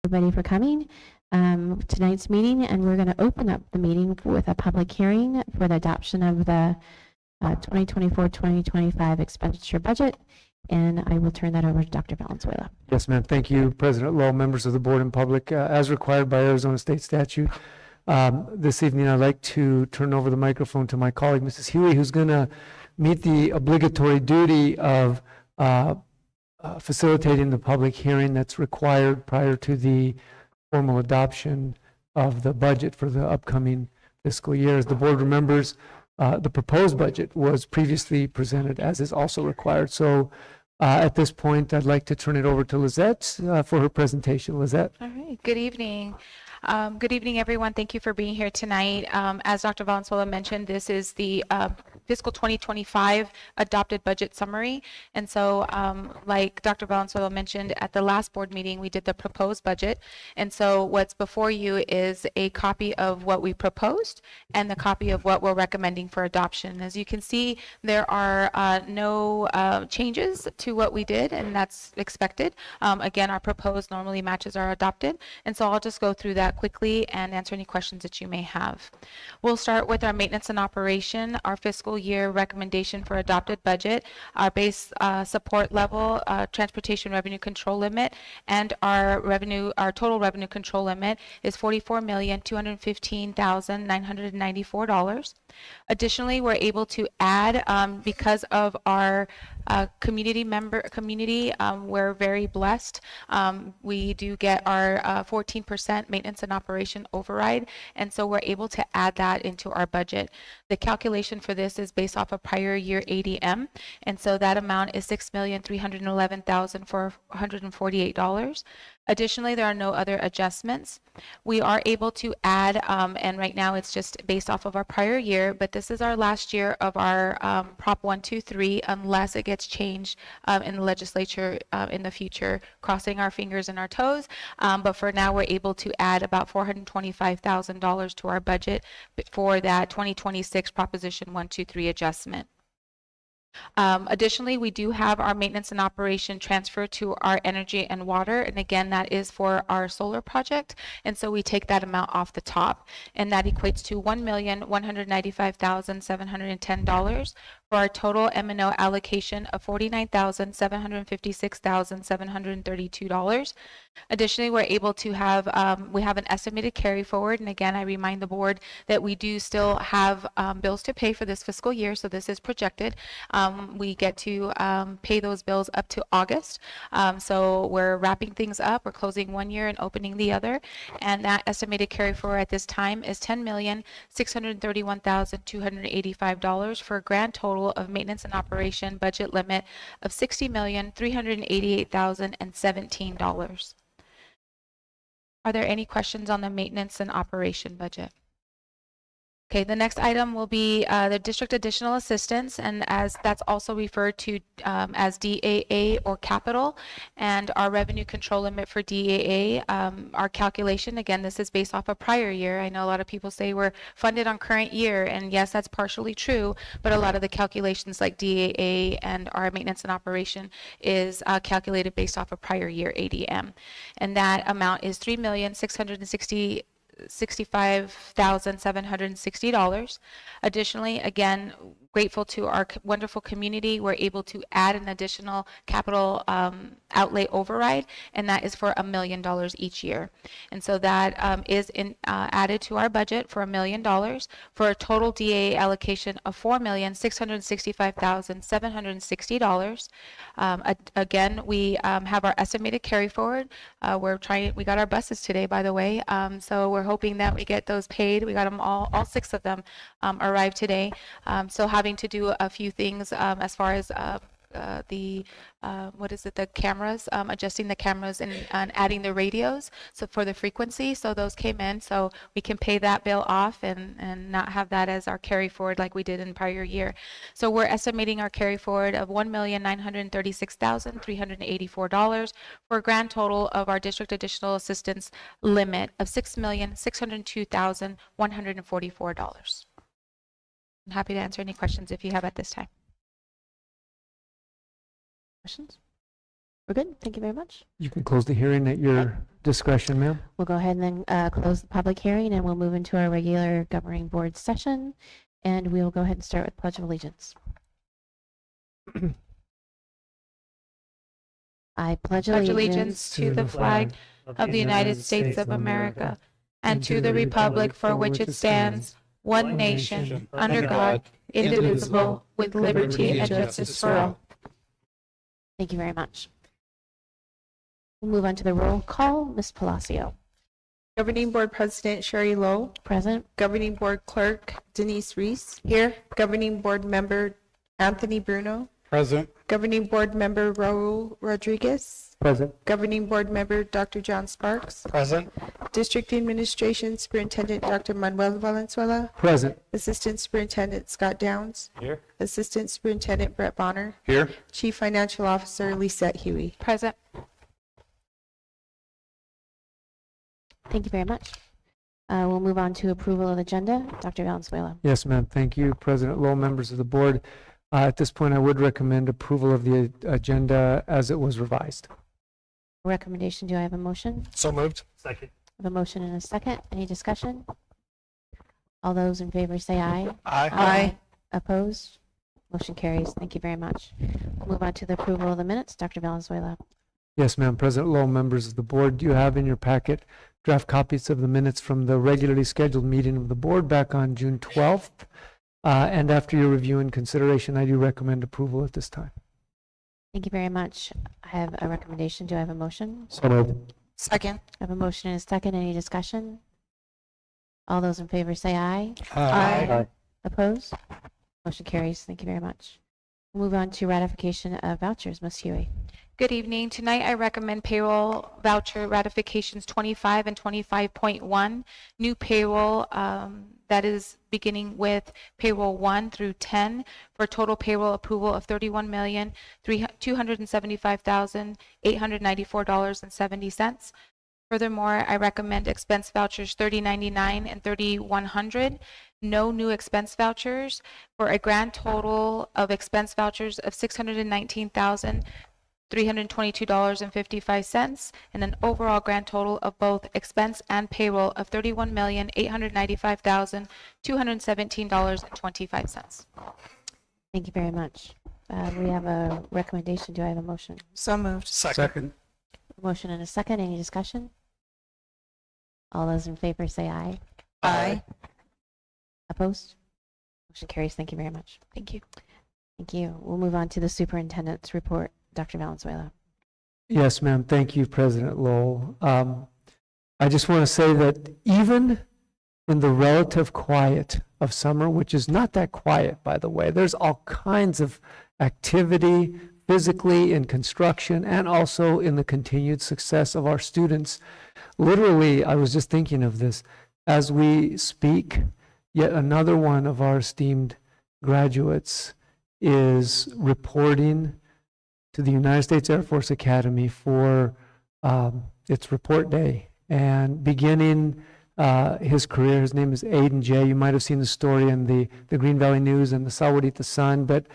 everybody for coming tonight's meeting, and we're going to open up the meeting with a public hearing for the adoption of the 2024-2025 expenditure budget, and I will turn that over to Dr. Valenzuela. Yes, ma'am. Thank you, President Lowe, members of the board and public. As required by Arizona State statute, this evening I'd like to turn over the microphone to my colleague, Mrs. Huey, who's going to meet the obligatory duty of facilitating the public hearing that's required prior to the formal adoption of the budget for the upcoming fiscal year. As the board remembers, the proposed budget was previously presented, as is also required. So at this point, I'd like to turn it over to Lizette for her presentation. Lizette. All right. Good evening. Good evening, everyone. Thank you for being here tonight. As Dr. Valenzuela mentioned, this is the fiscal 2025 adopted budget summary. And so like Dr. Valenzuela mentioned, at the last board meeting, we did the proposed budget. And so what's before you is a copy of what we proposed and the copy of what we're recommending for adoption. As you can see, there are no changes to what we did, and that's expected. Again, our proposed normally matches our adopted. And so I'll just go through that quickly and answer any questions that you may have. We'll start with our maintenance and operation, our fiscal year recommendation for adopted budget, our base support level, transportation revenue control limit, and our total revenue control limit is $44,215,994. Additionally, we're able to add, because of our community, we're very blessed. We do get our 14% maintenance and operation override, and so we're able to add that into our budget. The calculation for this is based off a prior year ADM, and so that amount is $6,311,448. Additionally, there are no other adjustments. We are able to add, and right now it's just based off of our prior year, but this is our last year of our Prop 123 unless it gets changed in the legislature in the future, crossing our fingers and our toes. But for now, we're able to add about $425,000 to our budget for that 2026 Proposition 123 adjustment. Additionally, we do have our maintenance and operation transfer to our energy and water, and again that is for our solar project, and so we take that amount off the top, and that equates to $1,195,710 for our total M&O allocation of $49,756,732. Additionally, we're able to have we have an estimated carry forward, and again I remind the board that we do still have bills to pay for this fiscal year, so this is projected. We get to pay those bills up to August, so we're wrapping things up. We're closing one year and opening the other, and that estimated carry forward at this time is $10,631,285 for a grand total of maintenance and operation budget limit of $60,388,017. Are there any questions on the maintenance and operation budget? Okay, the next item will be the district additional assistance, and as that's also referred to as DAA or capital, and our revenue control limit for DAA, our calculation, again, this is based off a prior year. I know a lot of people say we're funded on current year, and yes, that's partially true, but a lot of the calculations like DAA and our maintenance and operation is calculated based off a prior year ADM, and that amount is $3,665,760. Additionally, again, grateful to our wonderful community, we're able to add an additional capital outlay override, and that is for $1 million each year. And so that is added to our budget for $1 million for a total DA allocation of $4,665,760. Again, we have our estimated carry forward. We got our buses today, by the way, so we're hoping that we get those paid. We got them all 6 of them arrived today. So having to do a few things as far as the cameras, adjusting the cameras and adding the radios so for the frequency, so those came in, so we can pay that bill off and not have that as our carry forward like we did in prior year. So we're estimating our carry forward of $1,936,384 for a grand total of our district additional assistance limit of $6,602,144. I'm happy to answer any questions if you have at this time. Questions? We're good. Thank you very much. You can close the hearing at your discretion, ma'am. We'll go ahead and then close the public hearing, and we'll move into our regular governing board session. And we'll go ahead and start with Pledge of Allegiance. I pledge Pledge allegiance to the flag of the United States of America and to the republic for which it stands, one nation, under God, indivisible, with liberty and justice for all. Thank you very much. We'll move on to the roll call. Ms. Palacio, Governing Board President Sherry Lowe. present. Governing Board Clerk Denise Reese. Here. Governing Board Member Anthony Bruno. Present. Governing Board Member Raul Rodriguez. Present. Governing Board Member Dr. John Sparks. Present. District Administration Superintendent Dr. Manuel Valenzuela. Present. Assistant Superintendent Scott Downs. Here. Assistant Superintendent Brett Bonner. Here. Chief Financial Officer Lisette Huey. Present. Thank you very much. We'll move on to approval of the agenda. Dr. Valenzuela. Yes, ma'am. Thank you, President Lowe, members of the board. At this point, I would recommend approval of the agenda as it was revised. Recommendation, do I have a motion? So moved. Second. I have a motion and a second. Any discussion? All those in favor say aye. Aye. Opposed? Motion carries. Thank you very much. We'll move on to the approval of the minutes. Dr. Valenzuela. Yes, ma'am. President Lowe, members of the board, you have in your packet draft copies of the minutes from the regularly scheduled meeting of the board back on June 12th. And after your review and consideration, I do recommend approval at this time. Thank you very much. I have a recommendation. Do I have a motion? So moved. Second. I have a motion and a second. Any discussion? All those in favor say aye. Aye. Opposed? Motion carries. Thank you very much. We'll move on to ratification of vouchers. Ms. Huey. Good evening. Tonight I recommend payroll voucher ratifications 25 and 25.1. New payroll that is beginning with payroll 1 through 10 for total payroll approval of $31,275,894.70. Furthermore, I recommend expense vouchers 3099 and 3100. No new expense vouchers for a grand total of expense vouchers of $619,322.55 and an overall grand total of both expense and payroll of $31,895,217.25. Thank you very much. We have a recommendation. Do I have a motion? So moved. Second. Motion and a second. Any discussion? All those in favor say aye. Aye. Opposed? Motion carries. Thank you very much. Thank you. Thank you. We'll move on to the superintendent's report. Dr. Valenzuela. Yes, ma'am. Thank you, President Lowell. I just want to say that even in the relative quiet of summer, which is not that quiet, by the way, there's all kinds of activity physically in construction and also in the continued success of our students. Literally, I was just thinking of this. As we speak, yet another one of our esteemed graduates is reporting to the United States Air Force Academy for its report day and beginning his career. His name is Aiden J. You might have seen the story in the Green Valley News and the Sahuarita Sun, but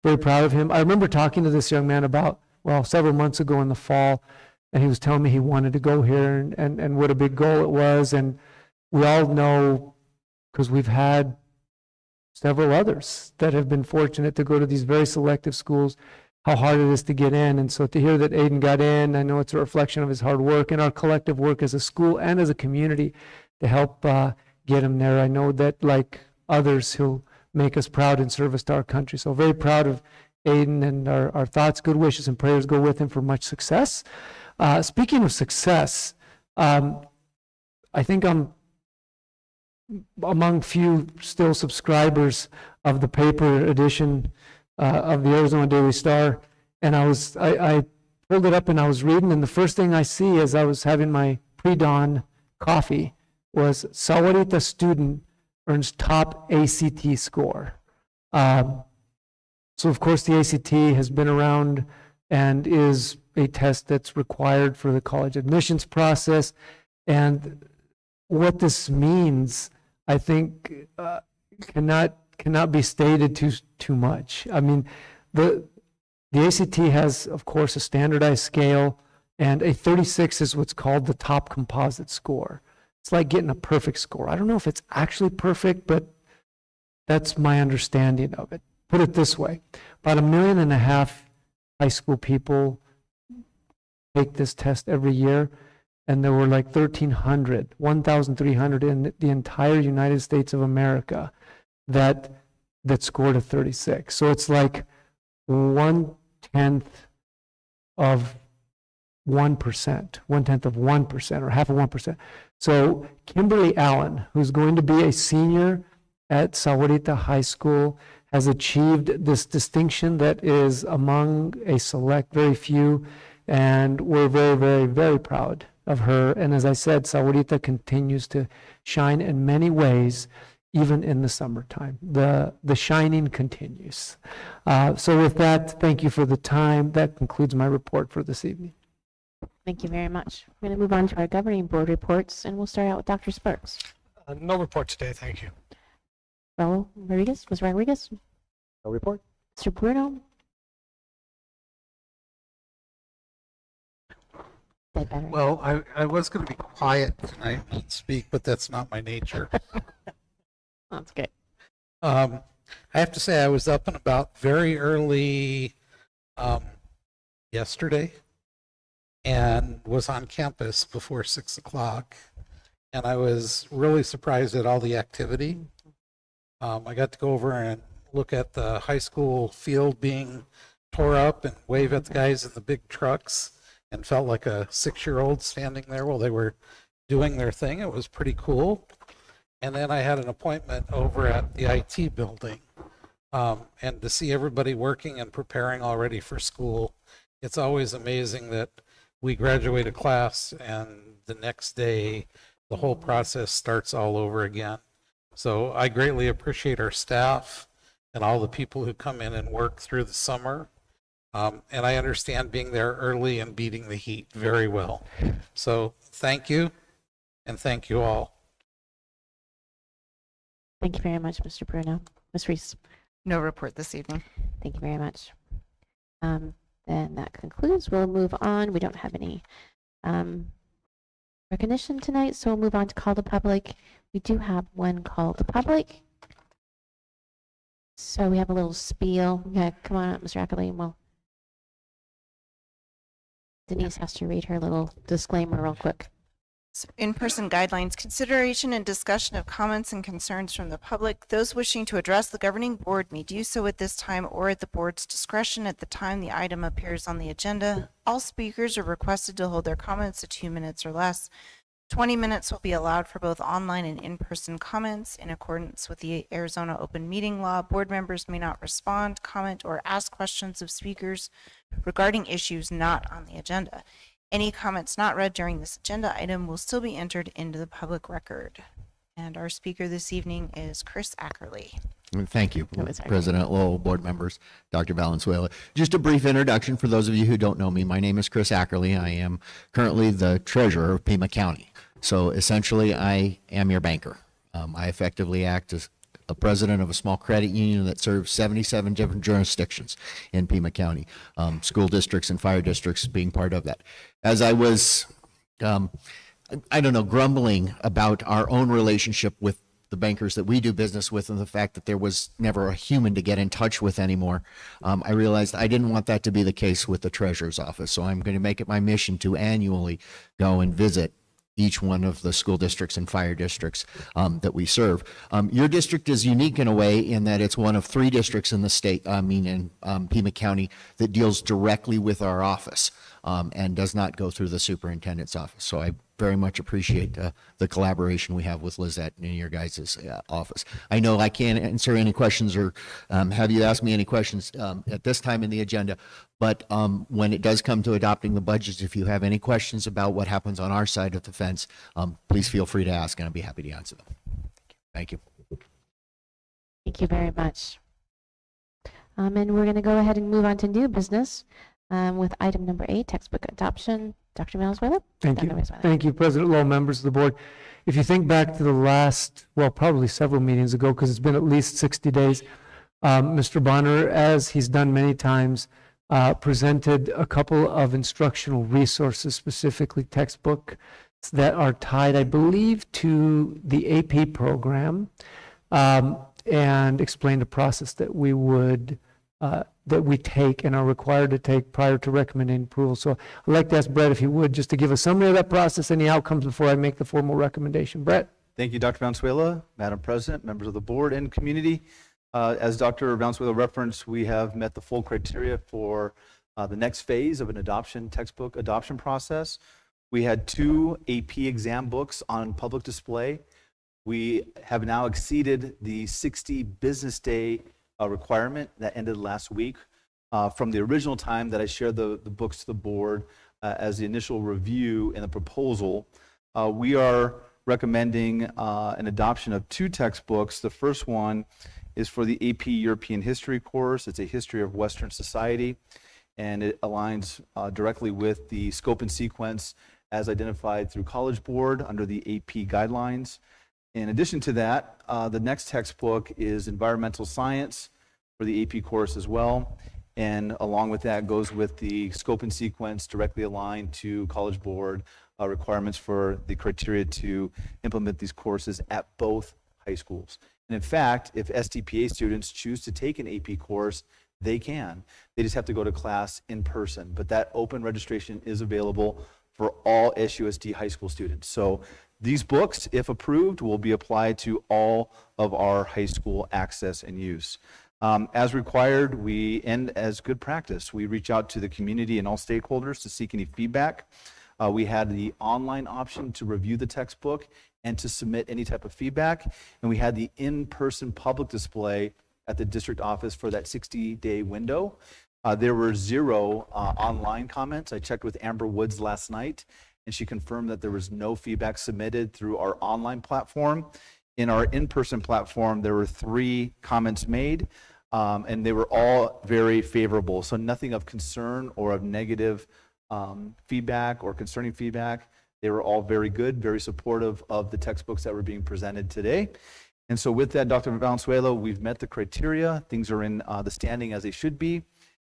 very proud of him. I remember talking to this young man about, several months ago in the fall, and he was telling me he wanted to go here and what a big goal it was. And we all know, because we've had several others that have been fortunate to go to these very selective schools, how hard it is to get in. And so to hear that Aiden got in, I know it's a reflection of his hard work and our collective work as a school and as a community to help get him there. I know that, like others, he'll make us proud in service to our country. So very proud of Aiden, and our thoughts, good wishes, and prayers go with him for much success. Speaking of success, I think I'm among few still subscribers of the paper edition of the Arizona Daily Star, and I pulled it up and I was reading, and the first thing I see as I was having my pre-dawn coffee was Sahuarita student earns top ACT score. So of course the ACT has been around and is a test that's required for the college admissions process, and what this means, I think, cannot be stated too much. I mean, the ACT has, of course, a standardized scale, And a 36 is what's called the top composite score. It's like getting a perfect score. I don't know if it's actually perfect, but that's my understanding of it. Put it this way, about 1.5 million high school people take this test every year, and there were like 1,300 in the entire United States of America that scored a 36. So it's like 1/10 of 1%, 1/10 of 1%, or half of 1%. So Kimberly Allen, who's going to be a senior at Sahuarita High School, has achieved this distinction that is among a select very few, and we're very, very, very proud of her. And as I said, Sahuarita continues to shine in many ways, even in the summertime. The shining continues. So with that, thank you for the time. That concludes my report for this evening. Thank you very much. We're going to move on to our governing board reports, and we'll start out with Dr. Sparks. No report today, thank you. Raul Rodriguez, Ms. Rodriguez, No report. Mr. Bruno. Say better. Well, I was going to be quiet tonight and speak, but that's not my nature. That's good. I have to say I was up and about very early yesterday and was on campus before 6 o'clock. And I was really surprised at all the activity. I got to go over and look at the high school field being tore up and wave at the guys in the big trucks, and felt like a 6-year-old standing there while they were doing their thing. It was pretty cool. And then I had an appointment over at the IT building, and to see everybody working and preparing already for school. It's always amazing that we graduate a class and the next day the whole process starts all over again. So I greatly appreciate our staff and all the people who come in and work through the summer. And I understand being there early and beating the heat very well. So thank you, and thank you all. Thank you very much, Mr. Bruno. Ms. Reese. No report this evening. Thank you very much. Then that concludes. We'll move on. We don't have any recognition tonight, so we'll move on to call to public. We do have one call to public. So we have a little spiel. Yeah, come on up, Mr. Ackley. Well, Denise has to read her little disclaimer real quick. In-person guidelines, consideration and discussion of comments and concerns from the public. Those wishing to address the governing board may do so at this time or at the board's discretion at the time the item appears on the agenda. All speakers are requested to hold their comments to 2 minutes or less. 20 minutes will be allowed for both online and in-person comments. In accordance with the Arizona Open Meeting Law, board members may not respond, comment, or ask questions of speakers regarding issues not on the agenda. Any comments not read during this agenda item will still be entered into the public record. And our speaker this evening is Chris Ackerley. Thank you, Oh, sorry. President Lowell, board members, Dr. Valenzuela. Just a brief introduction for those of you who don't know me. My name is Chris Ackerley. I am currently the treasurer of Pima County. So essentially, I am your banker. I effectively act as a president of a small credit union that serves 77 different jurisdictions in Pima County, school districts and fire districts being part of that. As I was, grumbling about our own relationship with the bankers that we do business with and the fact that there was never a human to get in touch with anymore, I realized I didn't want that to be the case with the treasurer's office. So I'm going to make it my mission to annually go and visit each one of the school districts and fire districts that we serve. Your district is unique in a way in that it's one of 3 districts in the state, in Pima County, that deals directly with our office and does not go through the superintendent's office. So I very much appreciate the collaboration we have with Lizette in your guys' office. I know I can't answer any questions or have you ask me any questions at this time in the agenda, but when it does come to adopting the budgets, if you have any questions about what happens on our side of the fence, please feel free to ask and I'll be happy to answer them. Thank you. Thank you very much. And we're going to go ahead and move on to new business with item number 8, textbook adoption. Dr. Valenzuela? Thank Dr. you. Valenzuela. Thank you, President Lowell, members of the board. If you think back to the last, well, probably several meetings ago, because it's been at least 60 days, Mr. Bonner, as he's done many times, presented a couple of instructional resources, specifically textbooks that are tied, I believe, to the AP program, and explained the process that we would, that we take and are required to take prior to recommending approval. So I'd like to ask Brett if he would, just to give a summary of that process and the outcomes before I make the formal recommendation. Brett? Thank you, Dr. Valenzuela, Madam President, members of the board and community. As Dr. Valenzuela referenced, we have met the full criteria for the next phase of an textbook adoption process. We had 2 AP exam books on public display. We have now exceeded the 60 business day requirement that ended last week. From the original time that I shared the books to the board as the initial review and the proposal, we are recommending an adoption of 2 textbooks. The first one is for the AP European History course. It's a history of Western society, and it aligns directly with the scope and sequence as identified through College Board under the AP guidelines. In addition to that, the next textbook is Environmental Science for the AP course as well. And along with that goes with the scope and sequence directly aligned to College Board requirements for the criteria to implement these courses at both high schools. And in fact, if STPA students choose to take an AP course, they can. They just have to go to class in person. But that open registration is available for all SUSD high school students. So these books, if approved, will be applied to all of our high school access and use. As required, and as good practice, we reach out to the community and all stakeholders to seek any feedback. We had the online option to review the textbook and to submit any type of feedback. And we had the in-person public display at the district office for that 60-day window. There were 0 online comments. I checked with Amber Woods last night, and she confirmed that there was no feedback submitted through our online platform. In our in-person platform, there were 3 comments made, and they were all very favorable. So nothing of concern or of negative feedback or concerning feedback. They were all very good, very supportive of the textbooks that were being presented today. And so with that, Dr. Valenzuela, we've met the criteria. Things are in the standing as they should be.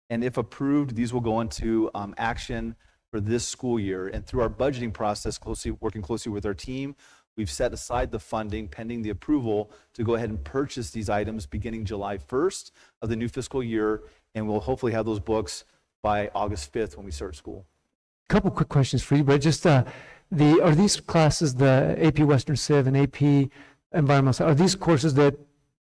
And if approved, these will go into action for this school year. And through our budgeting process, working closely with our team, we've set aside the funding pending the approval to go ahead and purchase these items beginning July 1st of the new fiscal year. And we'll hopefully have those books by August 5th when we start school. Couple quick questions for you, but just are these classes, the AP Western Civ and AP Environmental Science, are these courses that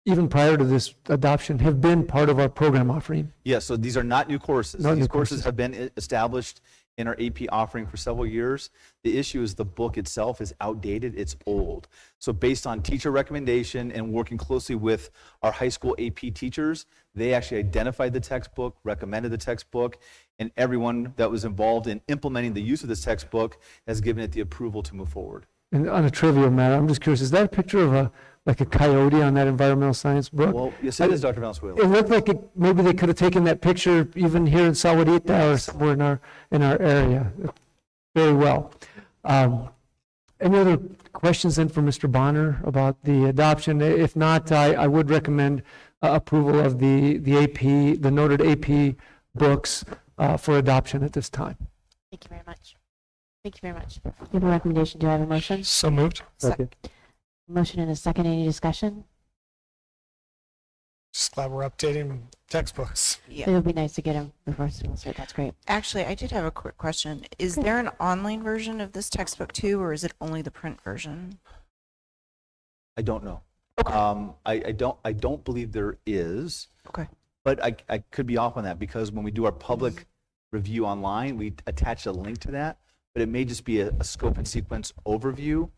even prior to this adoption have been part of our program offering? Yes, so these are not new courses. Not These new courses courses. have been established in our AP offering for several years. The issue is the book itself is outdated, it's old. So based on teacher recommendation and working closely with our high school AP teachers, they actually identified the textbook, recommended the textbook, and everyone that was involved in implementing the use of this textbook has given it the approval to move forward. And on a trivial matter, I'm just curious, is that a picture of a coyote on that environmental science book? Well, yes, it is, Dr. Valenzuela. It looked like maybe they could have taken that picture even here in Sahuarita or somewhere in our area. Very well. Any other questions then for Mr. Bonner about the adoption? If not, I would recommend approval of the AP, the noted AP books for adoption at this time. Thank you very much. Thank you very much. You have a recommendation. Do I have a motion? So moved. Motion and a second. Any discussion? Just glad we're updating textbooks. It would be nice to get them before school starts. That's great. Actually, I did have a quick question. Is there an online version of this textbook too, or is it only the print version? I don't know. I don't believe there is. Okay. But I could be off on that because when we do our public review online, we attach a link to that, but it may just be a scope and sequence overview.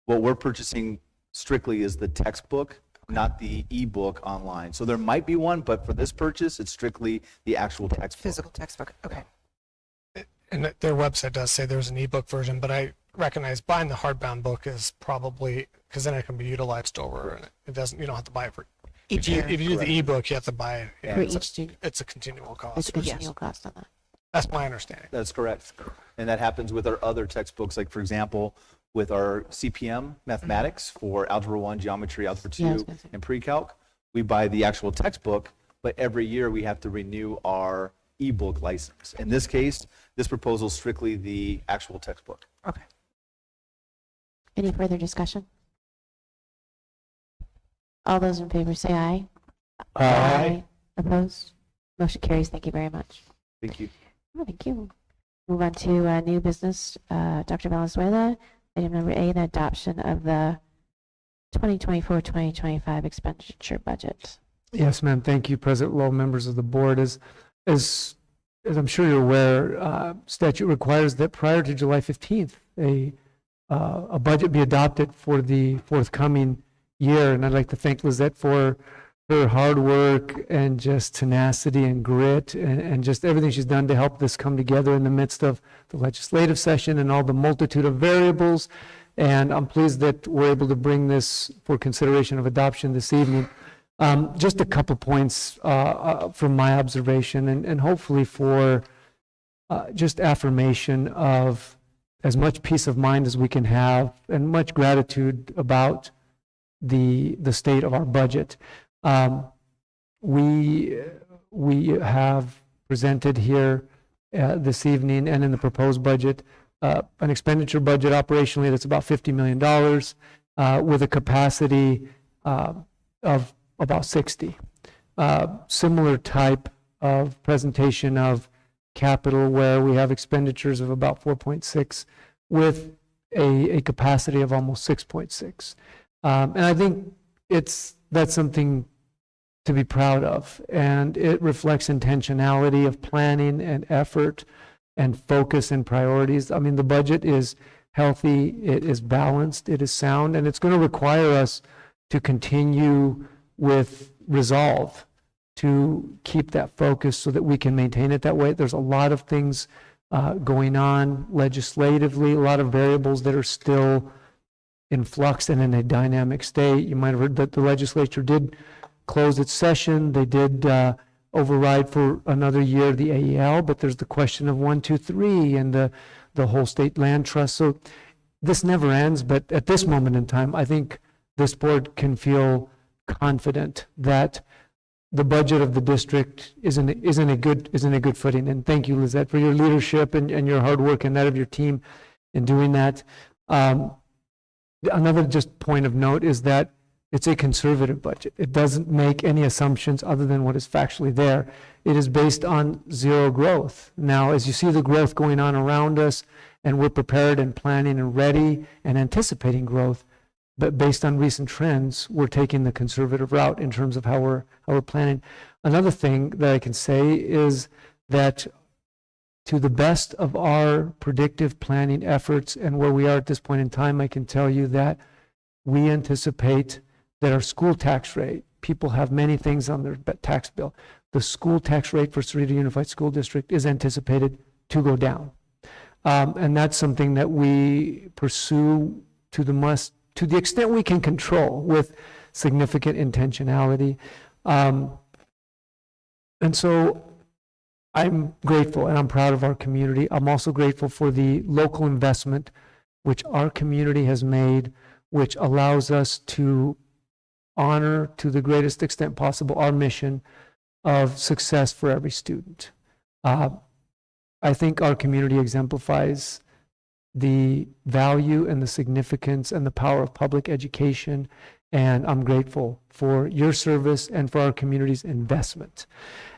What we're purchasing strictly is the textbook, not the ebook online. So there might be one, but for this purchase, it's strictly the actual textbook. Physical textbook. Okay. And their website does say there's an ebook version, but I recognize buying the hardbound book is probably, because then it can be utilized over and it doesn't, you don't have to buy it for Each if year. you do the ebook, you have to buy it. For it's, each student. it's a continual It's cost. a continual cost on that. That's my understanding. That's correct. And that happens with our other textbooks, like for example, with our CPM mathematics for Algebra 1, Geometry, Algebra Yeah, I 2, was gonna say. and Pre-Calc. We buy the actual textbook, but every year we have to renew our ebook license. In this case, this proposal is strictly the actual textbook. Okay. Any further discussion? All those in favor say aye. Aye. Opposed? Motion carries. Thank you very much. Thank you. Oh, thank you. Move on to new business. Dr. Valenzuela, item number A, the adoption of the 2024-2025 expenditure budget. Yes, ma'am. Thank you, President Lowe, members of the board. As I'm sure you're aware, statute requires that prior to July 15th, a budget be adopted for the forthcoming year. And I'd like to thank Lizette for her hard work and just tenacity and grit and just everything she's done to help this come together in the midst of the legislative session and all the multitude of variables. And I'm pleased that we're able to bring this for consideration of adoption this evening. Just a couple points from my observation and hopefully for just affirmation of as much peace of mind as we can have and much gratitude about the state of our budget. We have presented here this evening and in the proposed budget an expenditure budget operationally that's about $50 million with a capacity of about 60. Similar type of presentation of capital where we have expenditures of about 4.6 with a capacity of almost 6.6. And I think that's something to be proud of, and it reflects intentionality of planning and effort and focus and priorities. I mean, the budget is healthy, it is balanced, it is sound, and it's going to require us to continue with resolve to keep that focus so that we can maintain it that way. There's a lot of things going on legislatively, a lot of variables that are still in flux and in a dynamic state. You might have heard that the legislature did close its session. They did override for another year the AEL, but there's the question of 1, 2, 3 and the whole state land trust. So this never ends, but at this moment in time, I think this board can feel confident that the budget of the district is in a good footing. And thank you, Lizette, for your leadership and your hard work and that of your team in doing that. Another just point of note is that it's a conservative budget. It doesn't make any assumptions other than what is factually there. It is based on zero growth. Now, as you see the growth going on around us, and we're prepared and planning and ready and anticipating growth, but based on recent trends, we're taking the conservative route in terms of how we're planning. Another thing that I can say is that to the best of our predictive planning efforts and where we are at this point in time, I can tell you that we anticipate that our school tax rate, people have many things on their tax bill. The school tax rate for Sahuarita Unified School District is anticipated to go down. And that's something that we pursue to the extent we can control with significant intentionality. And so I'm grateful and I'm proud of our community. I'm also grateful for the local investment which our community has made, which allows us to honor to the greatest extent possible our mission of success for every student. I think our community exemplifies the value and the significance and the power of public education, and I'm grateful for your service and for our community's investment.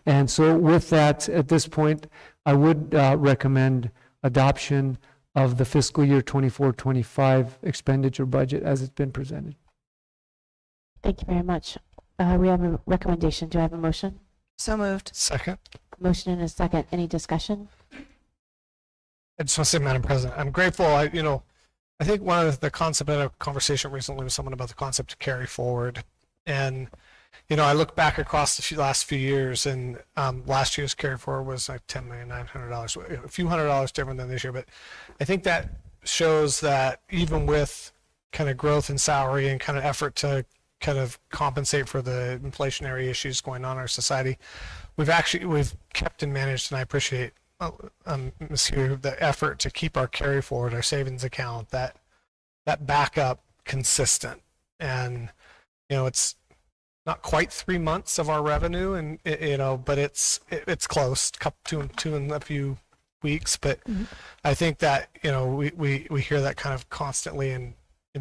And so with that, at this point, I would recommend adoption of the fiscal year 24-25 expenditure budget as it's been presented. Thank you very much. We have a recommendation. Do I have a motion? So moved. Second. Motion and a second. Any discussion? I just want to say, Madam President, I'm grateful. I think one of the concept, I had a conversation recently with someone about the concept to carry forward. And, I look back across the last few years, and last year's carry forward was like $10,900,000, a few $100 different than this year. But I think that shows that even with kind of growth in salary and kind of effort to kind of compensate for the inflationary issues going on in our society, we've kept and managed, and I appreciate Ms. Hugh, the effort to keep our carry forward, our savings account, that backup consistent. And it's not quite 3 months of our revenue, and but it's close, two in a few weeks. But I think that we hear that kind of constantly in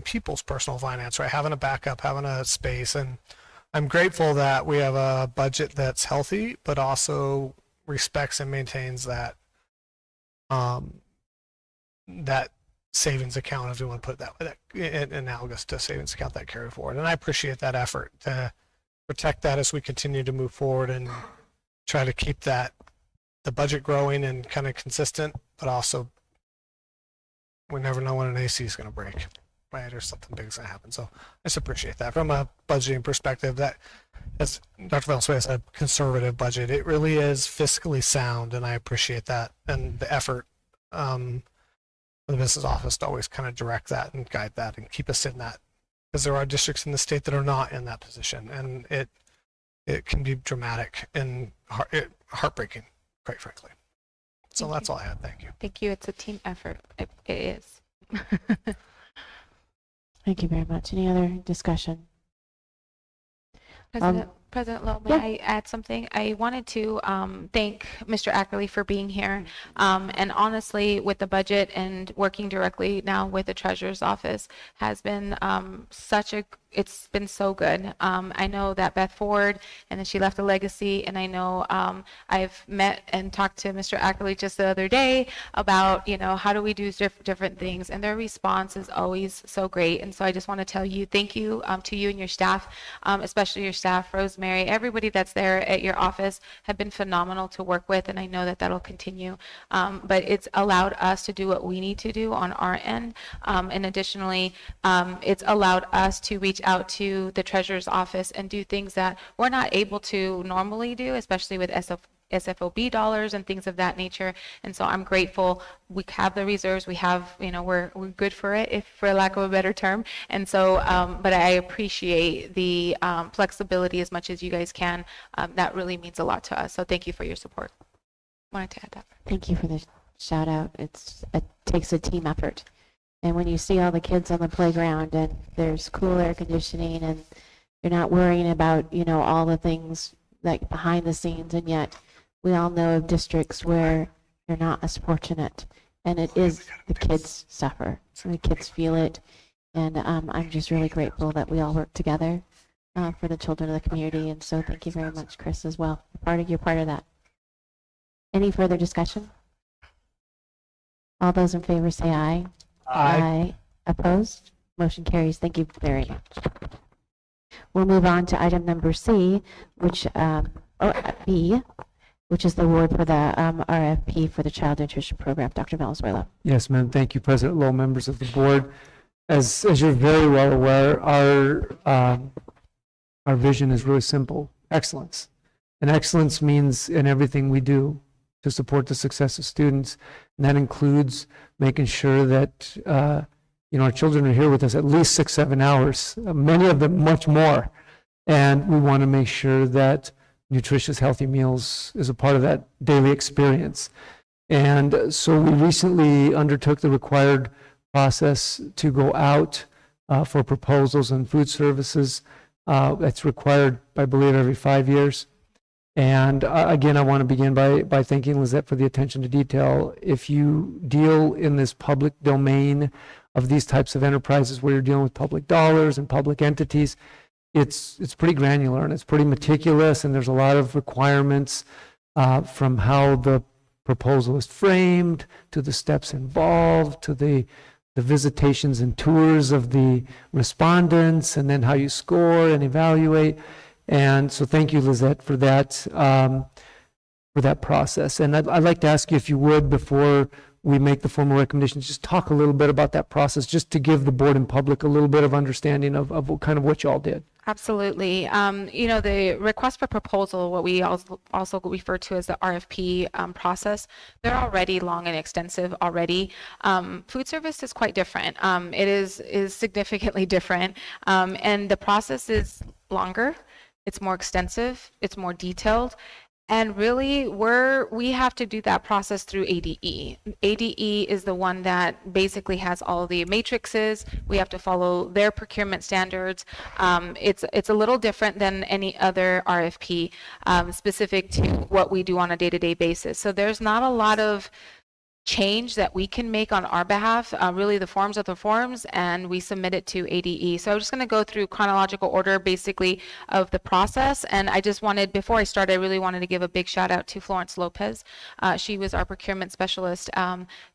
people's personal finance, right? Having a backup, having a space, and I'm grateful that we have a budget that's healthy, but also respects and maintains that that savings account, if you want to put it that way, that analogous to savings account, that carry forward. And I appreciate that effort to protect that as we continue to move forward and try to keep the budget growing and kind of consistent, but also we never know when an AC is going to break, right? Or something big is going to happen. So I just appreciate that from a budgeting perspective. That, as Dr. Valenzuela said, a conservative budget. It really is fiscally sound, and I appreciate that and the effort the business office to always kind of direct that and guide that and keep us in that, because there are districts in the state that are not in that position, and it can be dramatic and heartbreaking, quite frankly. So that's all I had. Thank you. Thank you. It's a team effort. It is. Thank you very much. Any other discussion? President Lowe, may yeah. I add something? I wanted to thank Mr. Ackerley for being here. And honestly, with the budget and working directly now with the Treasurer's Office has been it's been so good. I know that Beth Ford, and then she left a legacy, and I know I've met and talked to Mr. Ackerley just the other day about, how do we do different things, and their response is always so great. And so I just want to tell you, thank you to you and your staff, especially your staff, Rosemary, everybody that's there at your office have been phenomenal to work with, and I know that that'll continue. But it's allowed us to do what we need to do on our end, and additionally, it's allowed us to reach out to the Treasurer's Office and do things that we're not able to normally do, especially with SFOB dollars and things of that nature. And so I'm grateful we have the reserves, we have, we're good for it, if for lack of a better term. And so, but I appreciate the flexibility as much as you guys can. That really means a lot to us. So thank you for your support. Wanted to add that. Thank you for the shout out. It takes a team effort. And when you see all the kids on the playground and there's cool air conditioning and you're not worrying about, all the things like behind the scenes, and yet we all know of districts where you're not as fortunate, and it is the kids suffer, and the kids feel it. And I'm just really grateful that we all work together for the children of the community. And so thank you very much, Chris, as well. You're part of that. Any further discussion? All those in favor say aye. Aye. Opposed? Motion carries. Thank you very much. We'll move on to item number C, B, which is the award for the RFP for the Child Nutrition Program. Dr. Valenzuela. Yes, ma'am. Thank you, President Lowe, members of the board. As you're very well aware, our vision is really simple: excellence. And excellence means in everything we do to support the success of students. And that includes making sure that our children are here with us at least 6-7 hours, many of them much more. And we want to make sure that nutritious, healthy meals is a part of that daily experience. And so we recently undertook the required process to go out for proposals on food services. That's required, I believe, every 5 years. And again, I want to begin by thanking Lizette for the attention to detail. If you deal in this public domain of these types of enterprises where you're dealing with public dollars and public entities, it's pretty granular and it's pretty meticulous, and there's a lot of requirements from how the proposal is framed to the steps involved to the visitations and tours of the respondents, and then how you score and evaluate. And so thank you, Lizette, for that process. And I'd like to ask you, if you would, before we make the formal recommendations, just talk a little bit about that process, just to give the board and public a little bit of understanding of what you all did. Absolutely. The request for proposal, what we also refer to as the RFP process, they're already long and extensive already. Food service is quite different. It is significantly different. And the process is longer. It's more extensive. It's more detailed. And really, we have to do that process through ADE. ADE is the one that basically has all the matrices. We have to follow their procurement standards. It's a little different than any other RFP, specific to what we do on a day-to-day basis. So there's not a lot of change that we can make on our behalf. Really, the forms are the forms, and we submit it to ADE. So I'm just going to go through chronological order, basically, of the process. And I just wanted, before I start, I really wanted to give a big shout out to Florence Lopez. She was our procurement specialist,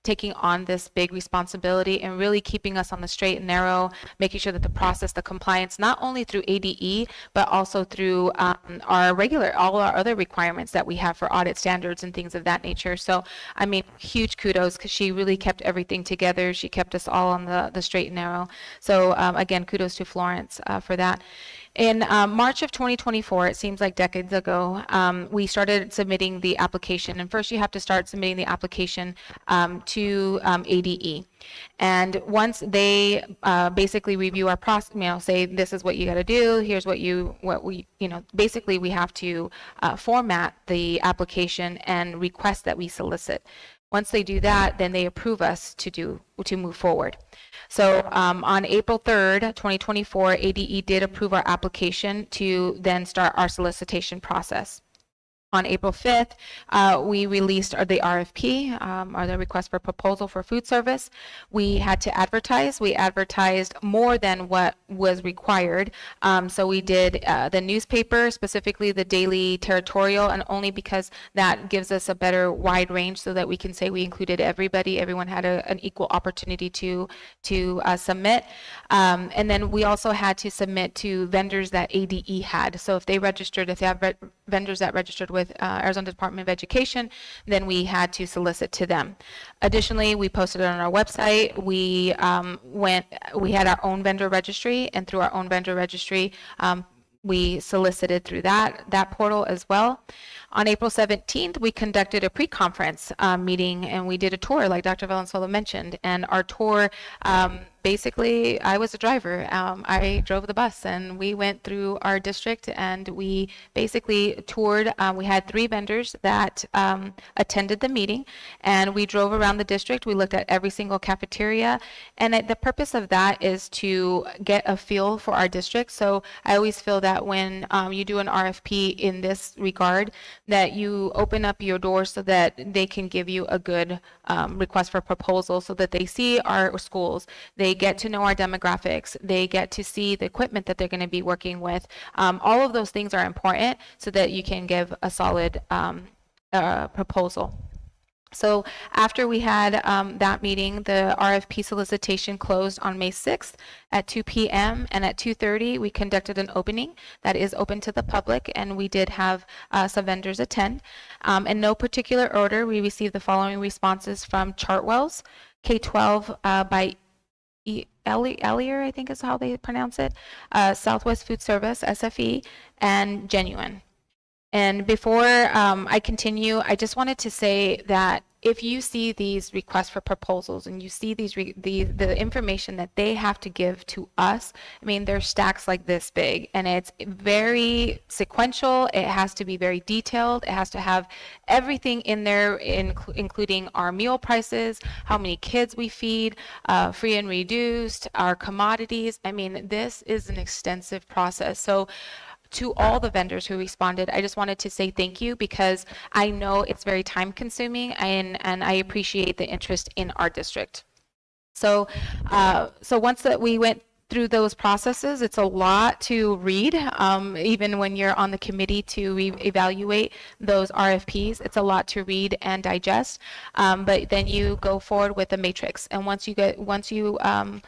taking on this big responsibility and really keeping us on the straight and narrow, making sure that the process, the compliance, not only through ADE, but also through all our other requirements that we have for audit standards and things of that nature. So, I mean, huge kudos, because she really kept everything together. She kept us all on the straight and narrow. So again, kudos to Florence for that. In March of 2024, it seems like decades ago, we started submitting the application. And first, you have to start submitting the application to ADE. And once they basically review our process, say this is what you got to do. Here's basically we have to format the application and request that we solicit. Once they do that, then they approve us to move forward. So on April 3rd, 2024, ADE did approve our application to then start our solicitation process. On April 5th, we released the RFP, or the request for proposal for food service. We had to advertise. We advertised more than what was required. So we did the newspaper, specifically the Daily Territorial, and only because that gives us a better wide range so that we can say we included everybody. Everyone had an equal opportunity to submit. And then we also had to submit to vendors that ADE had. So if they have vendors that registered with Arizona Department of Education, then we had to solicit to them. Additionally, we posted it on our website. We had our own vendor registry, and through our own vendor registry, we solicited through that portal as well. On April 17th, we conducted a pre-conference meeting, and we did a tour, like Dr. Valenzuela mentioned. And our tour, basically, I was a driver. I drove the bus, and we went through our district, and we basically toured. We had 3 vendors that attended the meeting, and we drove around the district. We looked at every single cafeteria, and the purpose of that is to get a feel for our district. So I always feel that when you do an RFP in this regard, that you open up your doors so that they can give you a good request for proposal, so that they see our schools, they get to know our demographics, they get to see the equipment that they're going to be working with. All of those things are important so that you can give a solid proposal. So after we had that meeting, the RFP solicitation closed on May 6th at 2 p.m. and at 2:30 we conducted an opening that is open to the public, and we did have some vendors attend. In no particular order, we received the following responses from Chartwells, K-12 by Ellier, I think is how they pronounce it, Southwest Food Service, SFE, and Genuine. And before I continue, I just wanted to say that if you see these requests for proposals and you see the information that they have to give to us, I mean, they're stacks like this big, and it's very sequential. It has to be very detailed. It has to have everything in there, including our meal prices, how many kids we feed, free and reduced, our commodities. I mean, this is an extensive process. So to all the vendors who responded, I just wanted to say thank you, because I know it's very time consuming, and I appreciate the interest in our district. So once that we went through those processes, it's a lot to read, even when you're on the committee to evaluate those RFPs. It's a lot to read and digest, but then you go forward with the matrix. And once you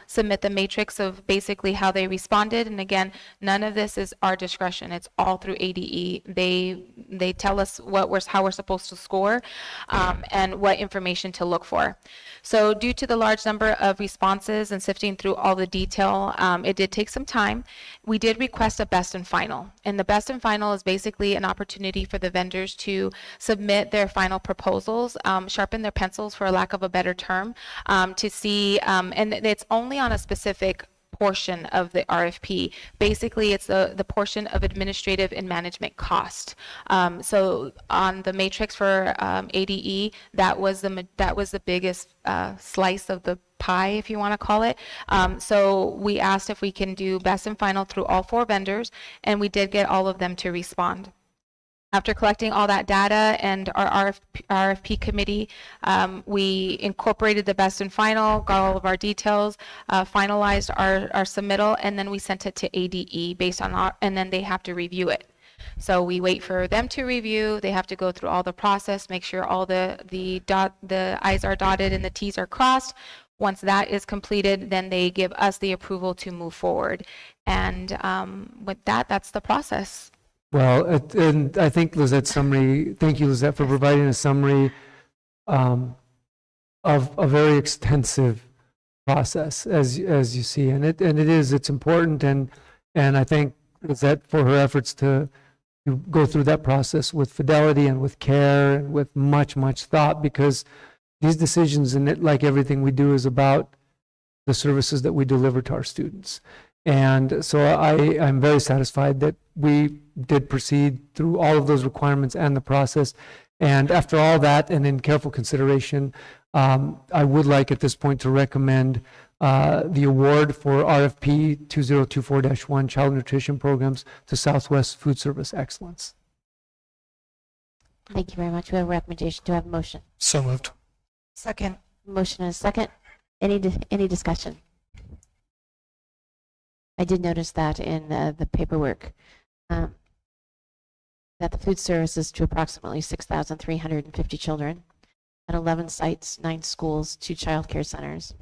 submit the matrix of basically how they responded, and again, none of this is our discretion. It's all through ADE. They tell us how we're supposed to score, and what information to look for. So due to the large number of responses and sifting through all the detail, it did take some time. We did request a best and final. And the best and final is basically an opportunity for the vendors to submit their final proposals, sharpen their pencils, for lack of a better term, to see, and it's only on a specific portion of the RFP. Basically, it's the portion of administrative and management cost. So on the matrix for ADE, that was the biggest slice of the pie, if you want to call it. So we asked if we can do best and final through all 4 vendors, and we did get all of them to respond. After collecting all that data and our RFP committee, we incorporated the best and final, got all of our details, finalized our submittal, and then we sent it to ADE based on and then they have to review it. So we wait for them to review. They have to go through all the process, make sure all the I's are dotted and the T's are crossed. Once that is completed, then they give us the approval to move forward. And with that, that's the process. Well, and I think Lizette's summary, thank you, Lizette, for providing a summary of a very extensive process, as you see. And it's important, and I thank Lizette for her efforts to go through that process with fidelity and with care and with much thought, because these decisions, and like everything we do, is about the services that we deliver to our students. And so I'm very satisfied that we did proceed through all of those requirements and the process. And after all that, and in careful consideration, I would like at this point to recommend the award for RFP 2024-1 Child Nutrition Programs to Southwest Food Service Excellence. Thank you very much. We have a recommendation. Do I have a motion? So moved. Second. Motion and a second. Any discussion? I did notice that in the paperwork, that the food service is to approximately 6,350 children at 11 sites, 9 schools, 2 child care centers.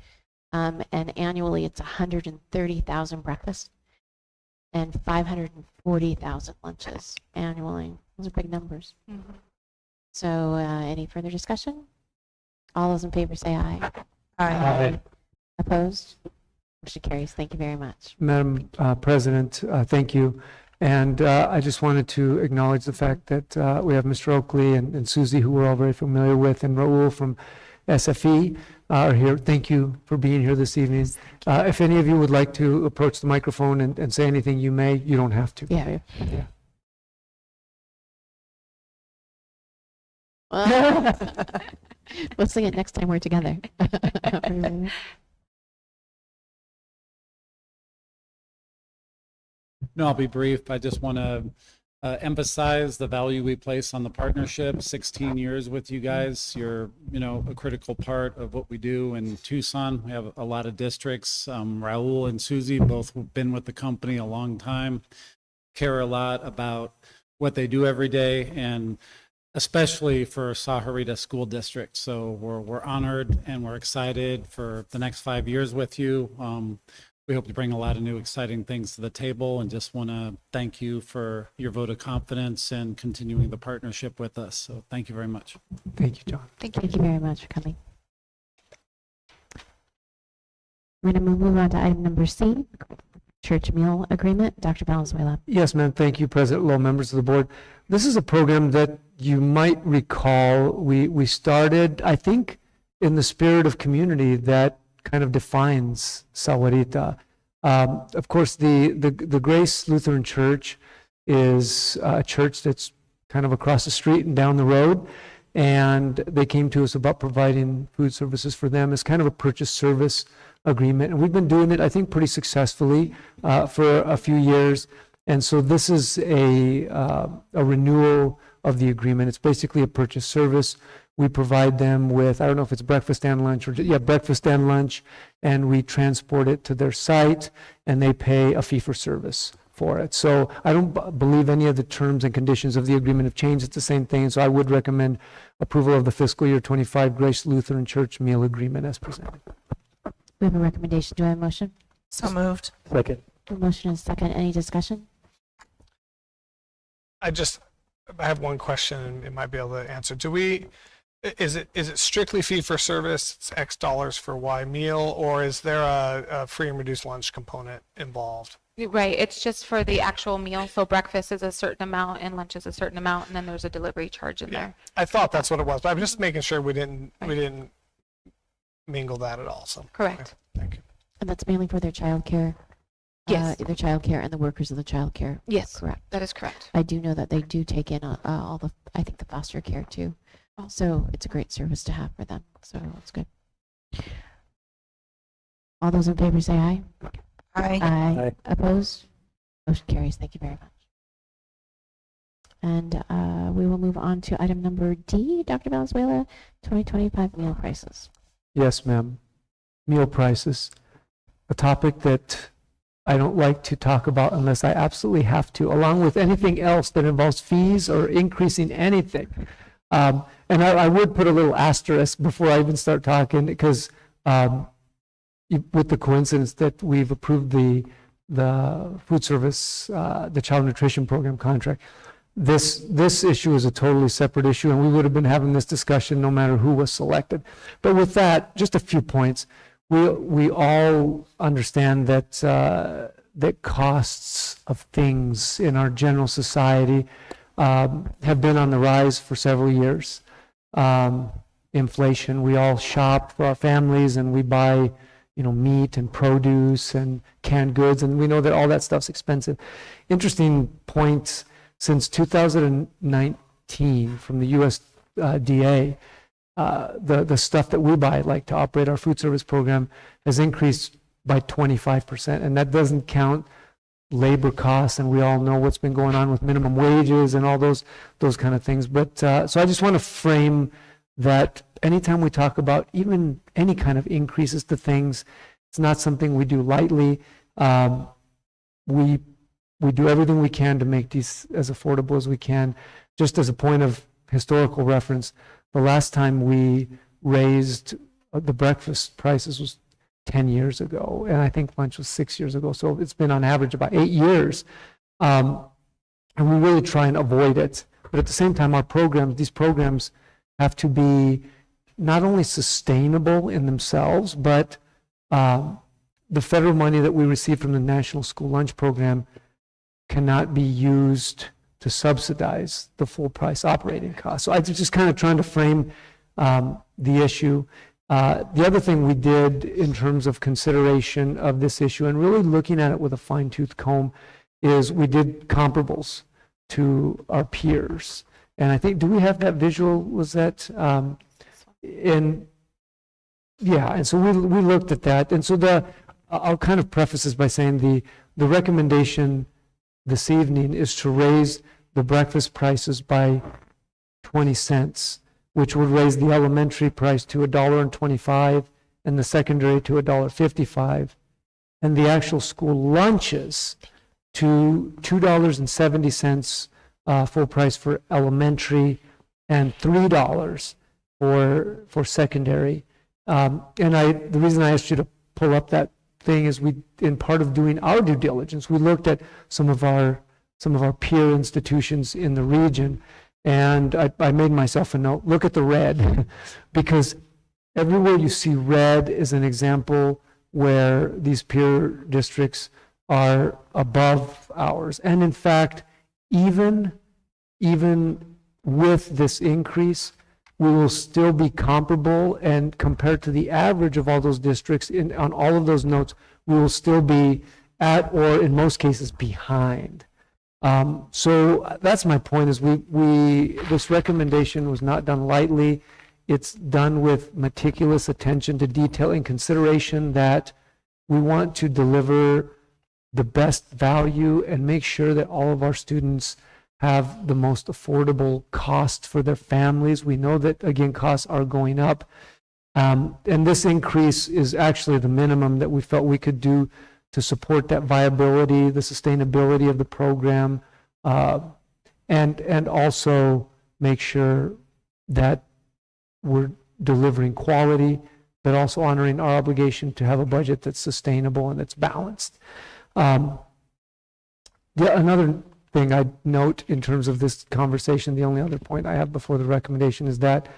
And annually, it's 130,000 breakfasts and 540,000 lunches annually. Those are big numbers. Mm-hmm. So any further discussion? All those in favor say aye. Aye. Opposed? Motion carries. Thank you very much. Madam President, thank you. And I just wanted to acknowledge the fact that we have Mr. Oakley and Susie, who we're all very familiar with, and Raul from SFE are here. Thank you for being here this evening. If any of you would like to approach the microphone and say anything, you may. You don't have to. Yeah. We'll sing it next time we're together. No, I'll be brief. I just want to emphasize the value we place on the partnership. 16 years with you guys. You're, a critical part of what we do in Tucson. We have a lot of districts. Raul and Susie both have been with the company a long time, care a lot about what they do every day, and especially for Sahuarita School District. So we're honored and we're excited for the next 5 years with you. We hope to bring a lot of new exciting things to the table, and just want to thank you for your vote of confidence and continuing the partnership with us. So thank you very much. Thank you, John. Thank you very much for coming. We're going to move on to item number C, church meal agreement. Dr. Valenzuela. Yes, ma'am. Thank you, President Lowe, members of the board. This is a program that you might recall we started, I think, in the spirit of community that kind of defines Sahuarita. Of course, the Grace Lutheran Church is a church that's kind of across the street and down the road, and they came to us about providing food services for them as kind of a purchase service agreement. And we've been doing it, I think, pretty successfully for a few years. And so this is a renewal of the agreement. It's basically a purchase service. We provide them with, I don't know if it's breakfast and lunch, breakfast and lunch, and we transport it to their site, and they pay a fee for service for it. So I don't believe any of the terms and conditions of the agreement have changed. It's the same thing. So I would recommend approval of the fiscal year 25 Grace Lutheran Church meal agreement as presented. We have a recommendation. Do I have a motion? So moved. Second. A motion and a second. Any discussion? I have one question, and it might be able to answer. Is it strictly fee for service? It's X dollars for Y meal, or is there a free and reduced lunch component involved? Right, it's just for the actual meal. So breakfast is a certain amount and lunch is a certain amount, and then there's a delivery charge in there. I thought that's what it was, but I'm just making sure we didn't mingle that at all. So Correct. okay, thank you. And that's mainly for their childcare. Yes. Their childcare and the workers of the childcare. Yes, Correct. that is correct. I do know that they do take in all the, I think the foster care too. Oh. So it's a great service to have for them. So it's good. All those in favor say aye. Aye. Aye. Opposed? Motion carries. Thank you very much. And we will move on to item number D, Dr. Valenzuela, 2025 meal prices. Yes, ma'am. Meal prices, a topic that I don't like to talk about unless I absolutely have to, along with anything else that involves fees or increasing anything. And I would put a little asterisk before I even start talking, because with the coincidence that we've approved the food service, the child nutrition program contract, this issue is a totally separate issue, and we would have been having this discussion no matter who was selected. But with that, just a few points. We all understand that that costs of things in our general society have been on the rise for several years. Inflation. We all shop for our families, and we buy, meat and produce and canned goods, and we know that all that stuff's expensive. Interesting points. Since 2019, from the USDA, the stuff that we buy, like to operate our food service program, has increased by 25%. And that doesn't count labor costs, and we all know what's been going on with minimum wages and all those kind of things. But so I just want to frame that anytime we talk about even any kind of increases to things, it's not something we do lightly. We do everything we can to make these as affordable as we can. Just as a point of historical reference, the last time we raised the breakfast prices was 10 years ago, and I think lunch was 6 years ago. So it's been on average about 8 years. And we really try and avoid it. But at the same time, these programs have to be not only sustainable in themselves, but the federal money that we receive from the National School Lunch Program cannot be used to subsidize the full price operating costs. So I was just kind of trying to frame the issue. The other thing we did in terms of consideration of this issue and really looking at it with a fine-tooth comb is we did comparables to our peers. And I think, do we have that visual? Was that and so we looked at that. And so I'll kind of preface this by saying the recommendation this evening is to raise the breakfast prices by 20 cents, which would raise the elementary price to $1.25 and the secondary to $1.55, and the actual school lunches to $2.70 full price for elementary and $3 for secondary. And the reason I asked you to pull up that thing is in part of doing our due diligence, we looked at some of our peer institutions in the region, and I made myself a note, look at the red, because everywhere you see red is an example where these peer districts are above ours. And in fact, even with this increase, we will still be comparable, and compared to the average of all those districts on all of those notes, we will still be at, or in most cases, behind. So that's my point, is this recommendation was not done lightly. It's done with meticulous attention to detail and consideration that we want to deliver the best value and make sure that all of our students have the most affordable cost for their families. We know that, again, costs are going up. And this increase is actually the minimum that we felt we could do to support that viability, the sustainability of the program, and also make sure that we're delivering quality, but also honoring our obligation to have a budget that's sustainable and that's balanced. Another thing I'd note in terms of this conversation, the only other point I have before the recommendation is that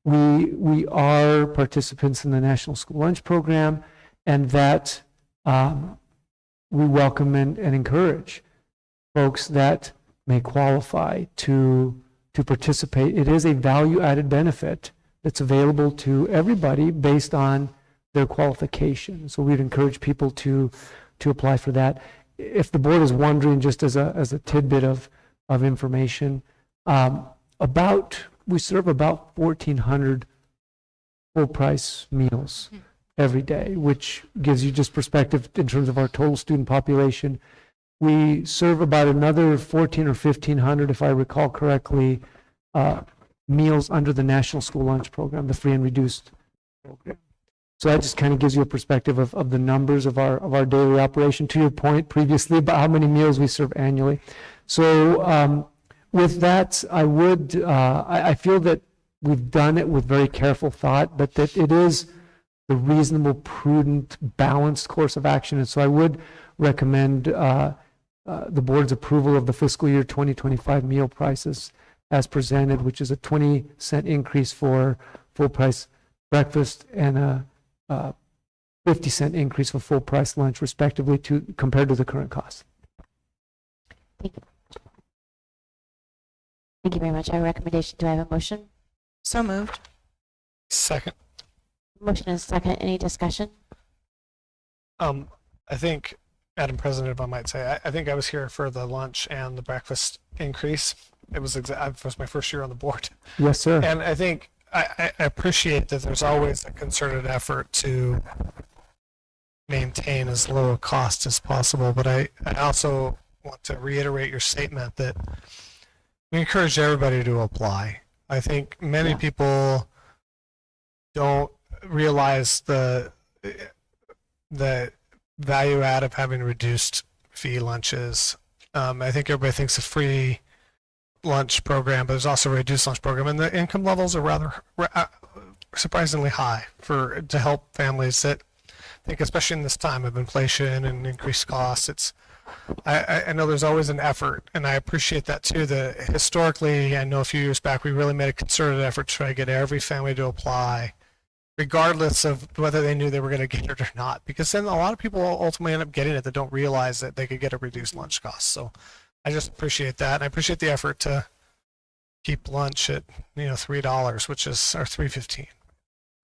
we are participants in the National School Lunch Program, and that we welcome and encourage folks that may qualify to participate. It is a value-added benefit that's available to everybody based on their qualification. So we'd encourage people to apply for that. If the board is wondering, just as a tidbit of information, we serve about 1,400 full-price meals every day, which gives you just perspective in terms of our total student population. We serve about another 1,400 or 1,500, if I recall correctly, meals under the National School Lunch Program, the free and reduced program. So that just kind of gives you a perspective of the numbers of our daily operation, to your point previously about how many meals we serve annually. So with that, I feel that we've done it with very careful thought, but that it is the reasonable, prudent, balanced course of action. And so I would recommend the board's approval of the fiscal year 2025 meal prices as presented, which is a 20-cent increase for full-price breakfast and a 50-cent increase for full-price lunch, respectively, compared to the current cost. Thank you. Thank you very much. Our recommendation, do I have a motion? So moved. Second. Motion is second. Any discussion? I think, Madam President, if I might say, I think I was here for the lunch and the breakfast increase. It was my first year on the board. Yes, sir. And I think I appreciate that there's always a concerted effort to maintain as low a cost as possible. But I also want to reiterate your statement that we encourage everybody to apply. I think many people don't realize the value add of having reduced fee lunches. I think everybody thinks a free lunch program, but there's also a reduced lunch program, and the income levels are rather surprisingly high to help families that I think, especially in this time of inflation and increased costs. I know there's always an effort, and I appreciate that too. Historically, I know a few years back, we really made a concerted effort to try to get every family to apply, regardless of whether they knew they were going to get it or not, because then a lot of people ultimately end up getting it that don't realize that they could get a reduced lunch cost. So I just appreciate that, and I appreciate the effort to keep lunch at $3, which is or $3.15.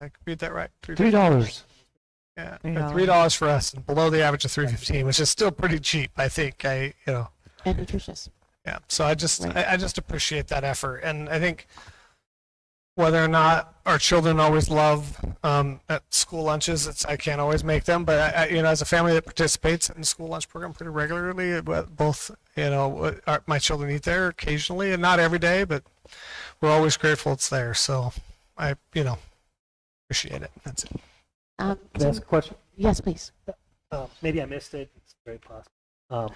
I read that right? $3. Yeah, $3 for us, and below the average of $3.15, which is still pretty cheap, I think. And nutritious. Yeah. So I just appreciate that effort, and I think whether or not our children always love at school lunches, I can't always make them, but as a family that participates in the school lunch program pretty regularly, both my children eat there occasionally, and not every day, but we're always grateful it's there. So I appreciate it. That's it. Can I ask a question? Yes, please. Maybe I missed it. It's very possible.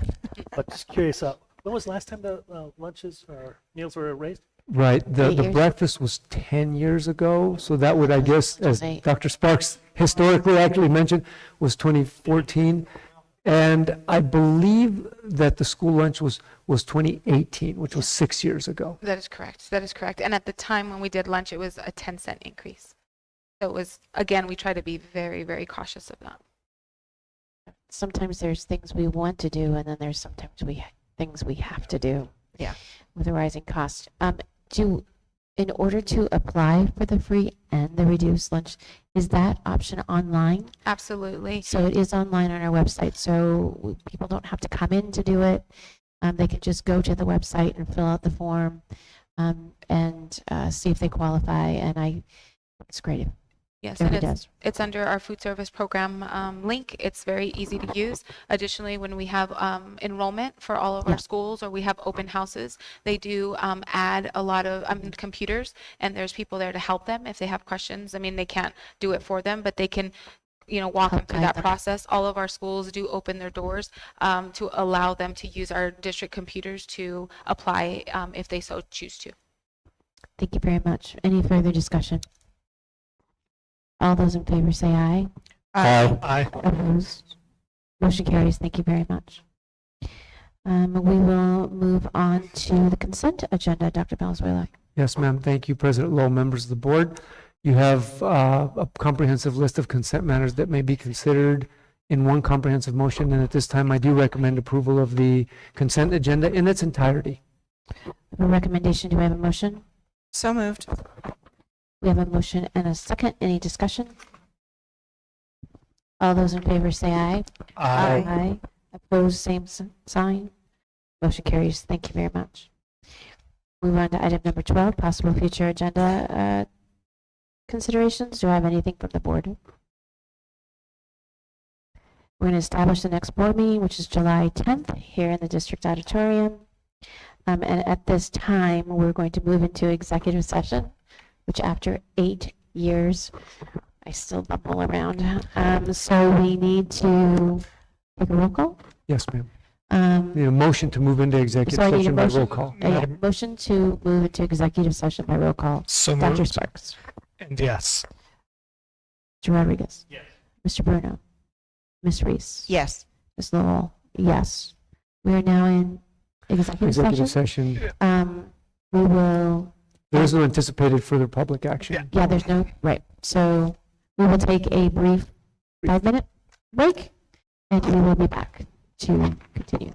But just curious, when was the last time the lunches or meals were raised? Right. The 8 years. breakfast was 10 years ago. So that would, I guess, as 8. Dr. Sparks historically actually mentioned, was 2014. And I believe that the school lunch was 2018, which was 6 years ago. That is correct. That is correct. And at the time when we did lunch, it was a 10-cent increase. So it was, again, we try to be very, very cautious of that. Sometimes there's things we want to do, and then there's sometimes things we have to do. Yeah. With the rising cost. In order to apply for the free and the reduced lunch, is that option online? Absolutely. So it is online on our website, so people don't have to come in to do it. They can just go to the website and fill out the form and see if they qualify. And it's great. Yes, It and really does. it's under our food service program link. It's very easy to use. Additionally, when we have enrollment for all of our schools, or we have open houses, they do add a lot of computers, and there's people there to help them if they have questions. I mean, they can't do it for them, but they can walk them through that process. All of our schools do open their doors to allow them to use our district computers to apply if they so choose to. Thank you very much. Any further discussion? All those in favor say aye. Aye. Opposed? Motion carries. Thank you very much. We will move on to the consent agenda. Dr. Valenzuela. Yes, ma'am. Thank you, President Lowe, members of the board. You have a comprehensive list of consent matters that may be considered in one comprehensive motion, and at this time, I do recommend approval of the consent agenda in its entirety. A recommendation. Do we have a motion? So moved. We have a motion and a second. Any discussion? All those in favor say aye. Aye. Aye. Opposed, same sign. Motion carries. Thank you very much. Move on to item number 12, possible future agenda considerations. Do I have anything from the board? We're going to establish the next board meeting, which is July 10th here in the district auditorium. And at this time, we're going to move into executive session, which after 8 years, I still bumble around. So we need to take a roll call. Yes, ma'am. Um, Need a motion to move into So executive I need a session by motion. roll call. Yeah, motion to move into executive session by roll call. So Dr. moved. Sparks. And yes. Mr. Rodriguez. Yes. Mr. Bruno. Ms. Reese. Yes. Ms. Lowell. Yes. We are now in executive Executive session. session. We will, There is no anticipated further public action. yeah, there's no, right. So we will take a brief 5-minute break and we will be back to continue.